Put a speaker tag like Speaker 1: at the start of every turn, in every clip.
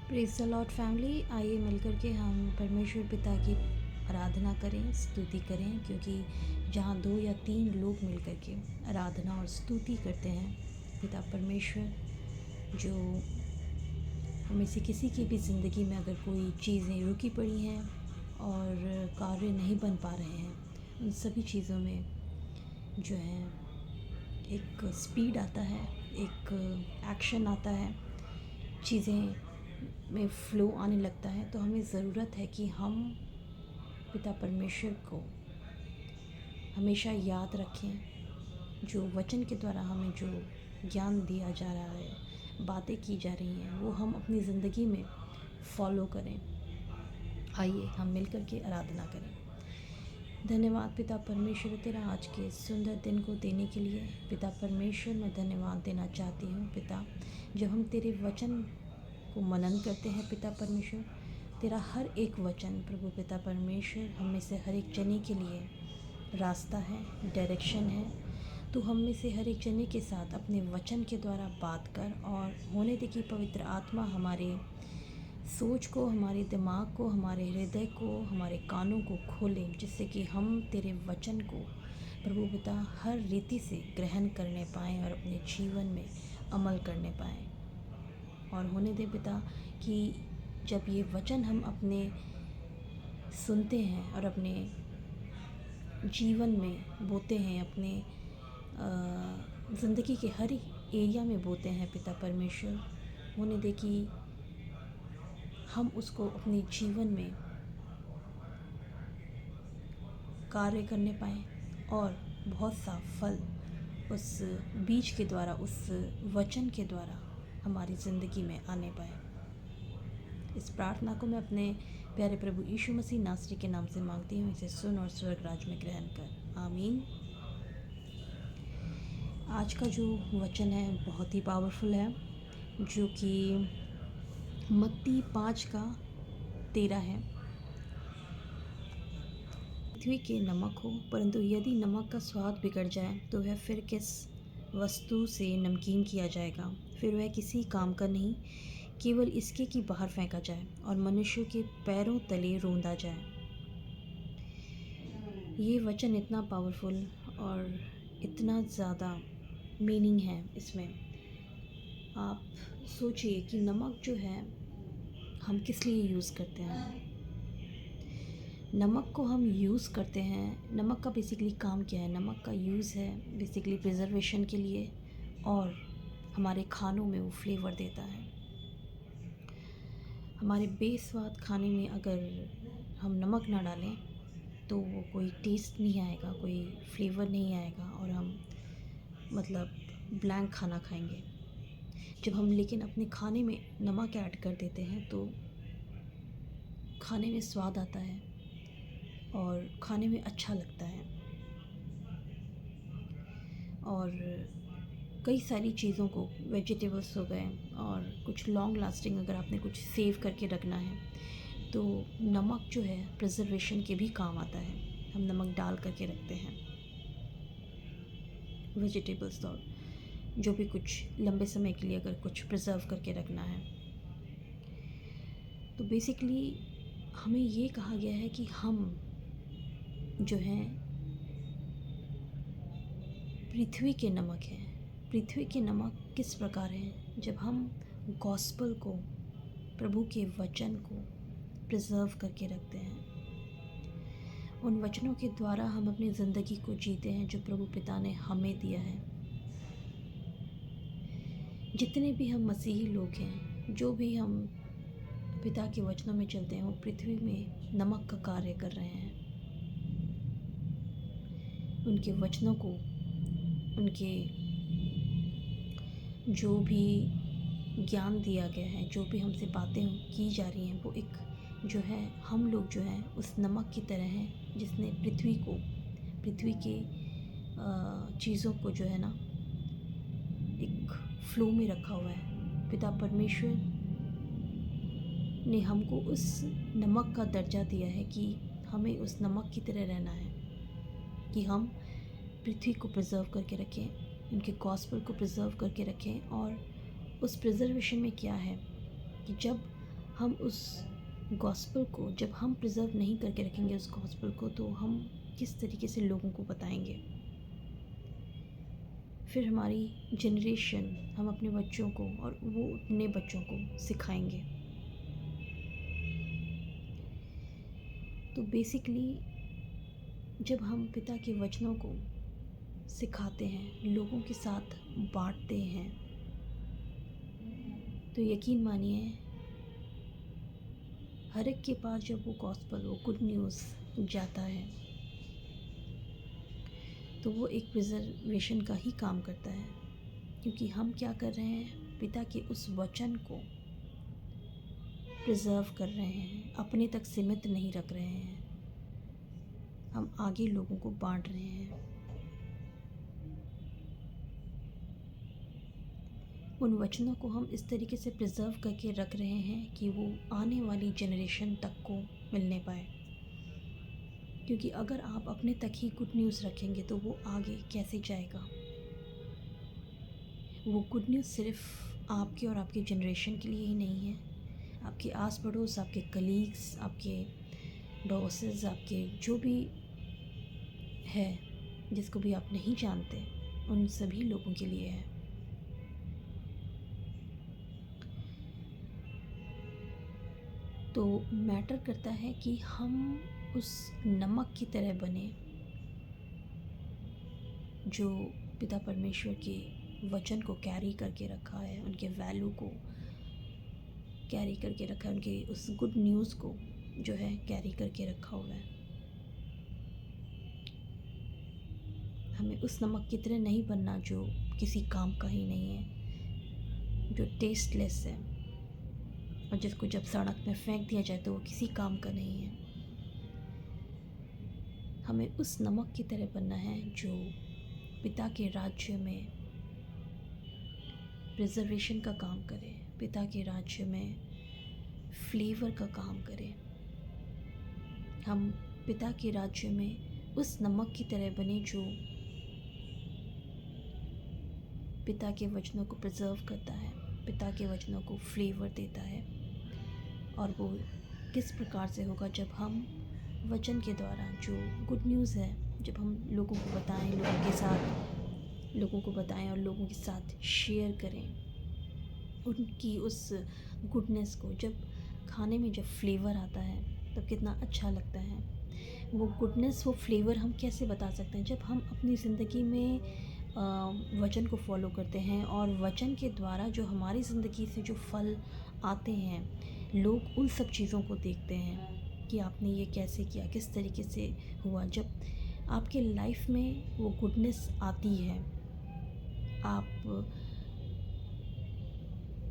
Speaker 1: Praise the Lord family, आइए मिलकर के हम परमेश्वर पिता की आराधना करें, स्तुति करें, क्योंकि जहाँ 2 या 3 लोग मिलकर के आराधना और स्तुति करते हैं, पिता परमेश्वर जो हमें से किसी की भी ज़िंदगी में अगर कोई चीज़ें रुकी पड़ी हैं और कार्य नहीं बन पा रहे हैं, उन सभी चीज़ों में जो है एक स्पीड आता है, एक एक्शन आता है, चीज़ें में फ़्लो आने लगता है। तो हमें ज़रूरत है कि हम पिता परमेश्वर को हमेशा याद रखें, जो वचन के द्वारा हमें जो ज्ञान दिया जा रहा है, बातें की जा रही हैं, वो हम अपनी ज़िंदगी में फॉलो करें। आइए हम मिलकर के आराधना करें। धन्यवाद पिता परमेश्वर तेरा आज के सुंदर दिन को देने के लिए। पिता परमेश्वर मैं धन्यवाद देना चाहती हूँ पिता, जब हम तेरे वचन को मनन करते हैं पिता परमेश्वर, तेरा हर एक वचन प्रभु पिता परमेश्वर हम में से हर एक जने के लिए रास्ता है, डायरेक्शन है। तू हम में से हर एक जने के साथ अपने वचन के द्वारा बात कर और होने दे कि पवित्र आत्मा हमारे सोच को, हमारे दिमाग को, हमारे हृदय को, हमारे कानों को खोलें, जिससे कि हम तेरे वचन को प्रभु पिता हर रीति से ग्रहण करने पाएँ और अपने जीवन में अमल करने पाएँ। और होने दे पिता कि जब ये वचन हम अपने सुनते हैं और अपने जीवन में बोते हैं, अपने ज़िंदगी के हर एक एरिया में बोते हैं पिता परमेश्वर, होने दे कि हम उसको अपने जीवन में कार्य करने पाएँ और बहुत सा फल उस बीज के द्वारा, उस वचन के द्वारा हमारी ज़िंदगी में आने पाए। इस प्रार्थना को मैं अपने प्यारे प्रभु यीशु मसीह नासरी के नाम से मांगती हूँ। इसे सुन और स्वर्ग राज में ग्रहण कर, आमीन। आज का जो वचन है बहुत ही पावरफुल है, जो कि मत्ती 5:13 है। पृथ्वी के नमक हो, परंतु यदि नमक का स्वाद बिगड़ जाए तो वह फिर किस वस्तु से नमकीन किया जाएगा? फिर वह किसी काम का नहीं, केवल इसके कि बाहर फेंका जाए और मनुष्यों के पैरों तले रौंदा जाए। ये वचन इतना पावरफुल और इतना ज़्यादा मीनिंग है इसमें। आप सोचिए कि नमक जो है हम किस लिए यूज़ करते हैं। नमक को हम यूज़ करते हैं, नमक का बेसिकली काम क्या है? नमक का यूज़ है बेसिकली प्रिजर्वेशन के लिए, और हमारे खानों में वो फ्लेवर देता है। हमारे बेस्वाद खाने में अगर हम नमक ना डालें तो वो कोई टेस्ट नहीं आएगा, कोई फ्लेवर नहीं आएगा और हम मतलब ब्लैंक खाना खाएंगे। जब हम लेकिन अपने खाने में नमक ऐड कर देते हैं तो खाने में स्वाद आता है और खाने में अच्छा लगता है। और कई सारी चीज़ों को, वेजिटेबल्स हो गए और कुछ लॉन्ग लास्टिंग अगर आपने कुछ सेव करके रखना है तो नमक जो है प्रिजर्वेशन के भी काम आता है। हम नमक डाल करके रखते हैं वेजिटेबल्स, और जो भी कुछ लंबे समय के लिए अगर कुछ प्रिजर्व करके रखना है। तो बेसिकली हमें ये कहा गया है कि हम जो हैं पृथ्वी के नमक हैं। पृथ्वी के नमक किस प्रकार हैं? जब हम गॉस्पल को, प्रभु के वचन को प्रिजर्व करके रखते हैं, उन वचनों के द्वारा हम अपनी ज़िंदगी को जीते हैं जो प्रभु पिता ने हमें दिया है। जितने भी हम मसीही लोग हैं, जो भी हम पिता के वचनों में चलते हैं, वो पृथ्वी में नमक का कार्य कर रहे हैं। उनके वचनों को, उनके जो भी ज्ञान दिया गया है, जो भी हमसे बातें की जा रही हैं, वो एक जो है, हम लोग जो हैं उस नमक की तरह हैं जिसने पृथ्वी को, पृथ्वी के चीज़ों को जो है ना एक फ्लो में रखा हुआ है। पिता परमेश्वर ने हमको उस नमक का दर्जा दिया है कि हमें उस नमक की तरह रहना है, कि हम पृथ्वी को प्रिजर्व करके रखें, उनके गॉस्पेल को प्रिजर्व करके रखें। और उस प्रिजर्वेशन में क्या है कि जब हम उस गॉस्पेल को जब हम प्रिजर्व नहीं करके रखेंगे उस गॉस्पेल को, तो हम किस तरीके से लोगों को बताएंगे। फिर हमारी जनरेशन, हम अपने बच्चों को और वो अपने बच्चों को सिखाएंगे। तो बेसिकली जब हम पिता के वचनों को सिखाते हैं, लोगों के साथ बांटते हैं, तो यकीन मानिए हर एक के पास जब वो गॉस्पेल, वो गुड न्यूज़ जाता है, तो वो एक प्रिजर्वेशन का ही काम करता है। क्योंकि हम क्या कर रहे हैं, पिता के उस वचन को प्रिजर्व कर रहे हैं, अपने तक सीमित नहीं रख रहे हैं, हम आगे लोगों को बांट रहे हैं। उन वचनों को हम इस तरीके से प्रिजर्व करके रख रहे हैं कि वो आने वाली जनरेशन तक को मिलने पाए। क्योंकि अगर आप अपने तक ही गुड न्यूज़ रखेंगे तो वो आगे कैसे जाएगा। वो गुड न्यूज़ सिर्फ आपके और आपके जनरेशन के लिए ही नहीं है, आपके आस पड़ोस, आपके कलीग्स, आपके बॉसेस, आपके जो भी है, जिसको भी आप नहीं जानते, उन सभी लोगों के लिए है। तो मैटर करता है कि हम उस नमक की तरह बने जो पिता परमेश्वर के वचन को कैरी करके रखा है, उनके वैल्यू को कैरी करके रखा है, उनके उस गुड न्यूज़ को जो है कैरी करके रखा हुआ है। हमें उस नमक की तरह नहीं बनना जो किसी काम का ही नहीं है, जो टेस्टलेस है और जिसको जब सड़क में फेंक दिया जाए तो वो किसी काम का नहीं है। हमें उस नमक की तरह बनना है जो पिता के राज्य में प्रिजर्वेशन का काम करे, पिता के राज्य में फ्लेवर का काम करे। हम पिता के राज्य में उस नमक की तरह बने जो पिता के वचनों को प्रिजर्व करता है, पिता के वचनों को फ्लेवर देता है। और वो किस प्रकार से होगा, जब हम वचन के द्वारा जो गुड न्यूज़ है, जब हम लोगों को बताएं, लोगों को बताएं और लोगों के साथ शेयर करें उनकी उस गुडनेस को। जब खाने में जब फ्लेवर आता है तब कितना अच्छा लगता है। वो गुडनेस, वो फ्लेवर हम कैसे बता सकते हैं, जब हम अपनी ज़िंदगी में वचन को फॉलो करते हैं और वचन के द्वारा जो हमारी ज़िंदगी से जो फल आते हैं, लोग उन सब चीज़ों को देखते हैं कि आपने ये कैसे किया, किस तरीके से हुआ। जब आपके लाइफ में वो गुडनेस आती है, आप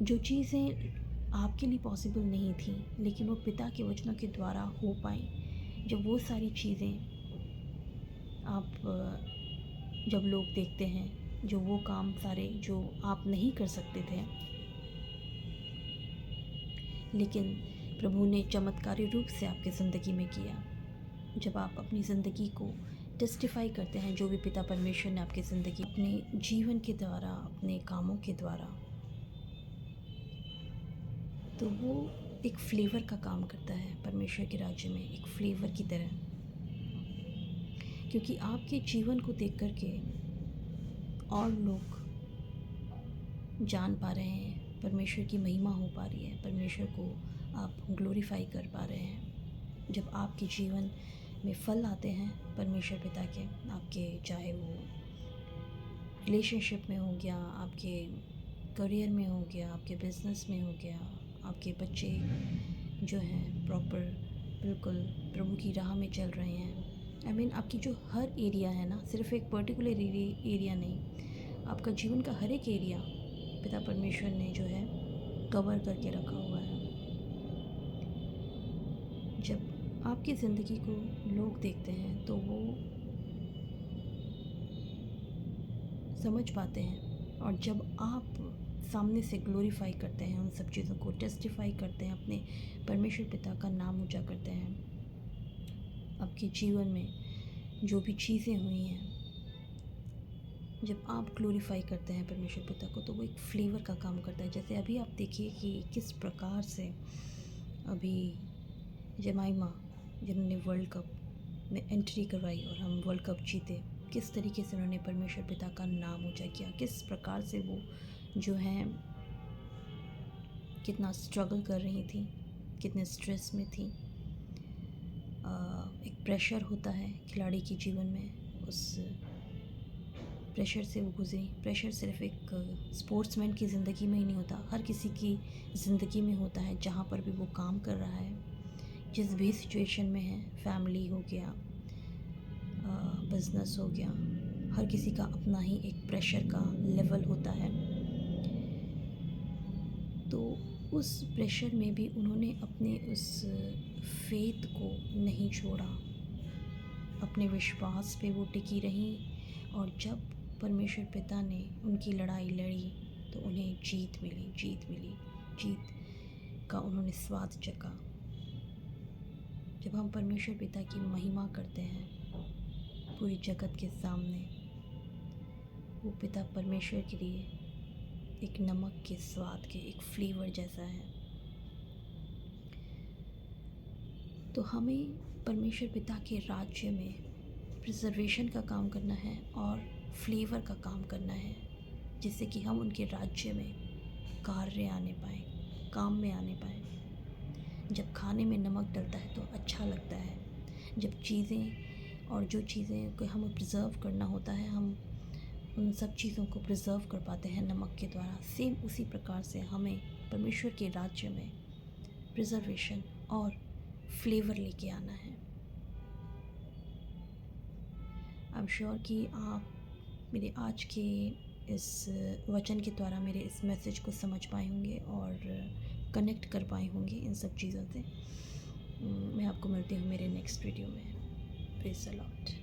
Speaker 1: जो चीज़ें आपके लिए पॉसिबल नहीं थी लेकिन वो पिता के वचनों के द्वारा हो पाई, जब वो सारी चीज़ें आप जब लोग देखते हैं, जो वो काम सारे जो आप नहीं कर सकते थे लेकिन प्रभु ने चमत्कारी रूप से आपकी ज़िंदगी में किया, जब आप अपनी ज़िंदगी को टेस्टिफाई करते हैं जो भी पिता परमेश्वर ने आपकी ज़िंदगी अपने जीवन के द्वारा, अपने कामों के द्वारा, तो वो एक फ्लेवर का काम करता है परमेश्वर के राज्य में, एक फ्लेवर की तरह। क्योंकि आपके जीवन को देख कर के और लोग जान पा रहे हैं, परमेश्वर की महिमा हो पा रही है, परमेश्वर को आप ग्लोरीफाई कर पा रहे हैं। जब आपके जीवन में फल आते हैं परमेश्वर पिता के, आपके चाहे वो रिलेशनशिप में हो गया, आपके करियर में हो गया, आपके बिजनेस में हो गया, आपके बच्चे जो हैं प्रॉपर बिल्कुल प्रभु की राह में चल रहे हैं, आपकी जो हर एरिया है ना, सिर्फ एक पर्टिकुलर एरिया नहीं, आपका जीवन का हर एक एरिया पिता परमेश्वर ने जो है कवर करके रखा हुआ है। जब आपकी ज़िंदगी को लोग देखते हैं तो वो समझ पाते हैं, और जब आप सामने से ग्लोरीफाई करते हैं, उन सब चीज़ों को टेस्टिफाई करते हैं, अपने परमेश्वर पिता का नाम ऊंचा करते हैं, आपके जीवन में जो भी चीज़ें हुई हैं, जब आप ग्लोरीफाई करते हैं परमेश्वर पिता को, तो वो एक फ्लेवर का काम करता है। जैसे अभी आप देखिए कि किस प्रकार से अभी जमाइमा जिन्होंने वर्ल्ड कप में एंट्री करवाई और हम वर्ल्ड कप जीते, किस तरीके से उन्होंने परमेश्वर पिता का नाम ऊंचा किया, किस प्रकार से वो जो हैं कितना स्ट्रगल कर रही थी, कितने स्ट्रेस में थी। एक प्रेशर होता है खिलाड़ी के जीवन में, उस प्रेशर से वो गुजरी। प्रेशर सिर्फ एक स्पोर्ट्समैन की ज़िंदगी में ही नहीं होता, हर किसी की ज़िंदगी में होता है। जहाँ पर भी वो काम कर रहा है, जिस भी सिचुएशन में है, फैमिली हो गया, बिज़नेस हो गया, हर किसी का अपना ही एक प्रेशर का लेवल होता है। तो उस प्रेशर में भी उन्होंने अपने उस फेथ को नहीं छोड़ा, अपने विश्वास पे वो टिकी रहीं। और जब परमेश्वर पिता ने उनकी लड़ाई लड़ी तो उन्हें जीत मिली, जीत मिली, जीत का उन्होंने स्वाद चखा। जब हम परमेश्वर पिता की महिमा करते हैं पूरी जगत के सामने, वो पिता परमेश्वर के लिए एक नमक के स्वाद के, एक फ्लेवर जैसा है। तो हमें परमेश्वर पिता के राज्य में प्रिजर्वेशन का काम करना है और फ्लेवर का काम करना है, जिससे कि हम उनके राज्य में कार्य आने पाएँ, काम में आने पाएँ। जब खाने में नमक डलता है तो अच्छा लगता है। जब चीज़ें और जो चीज़ें को हमें प्रिजर्व करना होता है, हम उन सब चीज़ों को प्रिजर्व कर पाते हैं नमक के द्वारा। सेम उसी प्रकार से हमें परमेश्वर के राज्य में प्रिजर्वेशन और फ्लेवर लेके आना है। आई एम श्योर कि आप मेरे आज के इस वचन के द्वारा मेरे इस मैसेज को समझ पाए होंगे और कनेक्ट कर पाए होंगे इन सब चीज़ों से। मैं आपको मिलती हूँ मेरे नेक्स्ट वीडियो में। Praise the Lord.